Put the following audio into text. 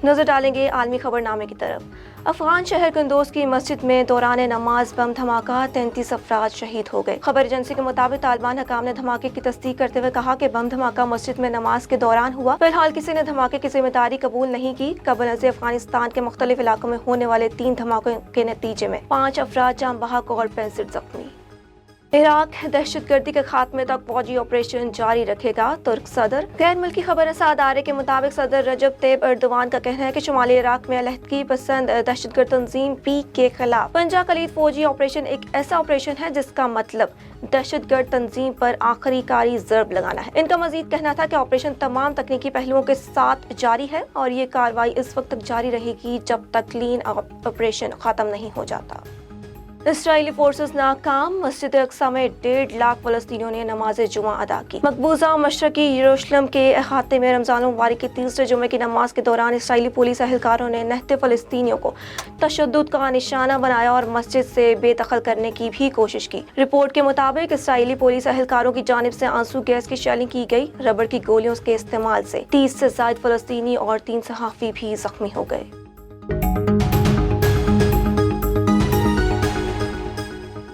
نظر ڈالیں گے عالمی خبر نامے کی طرف۔ افغان شہر قندوز کی مسجد میں دوران نماز بم دھماکہ، 33 افراد شہید ہو گئے۔ خبر ایجنسی کے مطابق طالبان حکام نے دھماکے کی تصدیق کرتے ہوئے کہا کہ بم دھماکہ مسجد میں نماز کے دوران ہوا۔ فی الحال کسی نے دھماکے کی ذمہ داری قبول نہیں کی۔ قبل ازیں افغانستان کے مختلف علاقوں میں ہونے والے 3 دھماکوں کے نتیجے میں 5 افراد جاں بحق اور 65 زخمی۔ عراق دہشت گردی کے خاتمے تک فوجی آپریشن جاری رکھے گا، ترک صدر۔ غیر ملکی خبر رساں ادارے کے مطابق صدر رجب طیب ایردوان کا کہنا ہے کہ شمالی عراق میں علیحدگی پسند دہشت گرد تنظیم پی کے خلاف پنجہ کلید فوجی آپریشن ایک ایسا آپریشن ہے جس کا مطلب دہشت گرد تنظیم پر آخری کاری ضرب لگانا ہے۔ ان کا مزید کہنا تھا کہ آپریشن تمام تکنیکی پہلوؤں کے ساتھ جاری ہے اور یہ کارروائی اس وقت تک جاری رہے گی جب تک کلین آپریشن ختم نہیں ہو جاتا۔ اسرائیلی فورسز ناکام، مسجد اقصی میں 1.5 لاکھ فلسطینیوں نے نماز جمعہ ادا کی۔ مقبوضہ مشرقی یروشلم کے احاطے میں رمضان المبارک کے تیسرے جمعے کی نماز کے دوران اسرائیلی پولیس اہلکاروں نے نہتے فلسطینیوں کو تشدد کا نشانہ بنایا اور مسجد سے بے دخل کرنے کی بھی کوشش کی۔ رپورٹ کے مطابق اسرائیلی پولیس اہلکاروں کی جانب سے آنسو گیس کی شیلنگ کی گئی۔ ربڑ کی گولیوں کے استعمال سے 30 سے زائد فلسطینی اور 3 صحافی بھی زخمی ہو گئے۔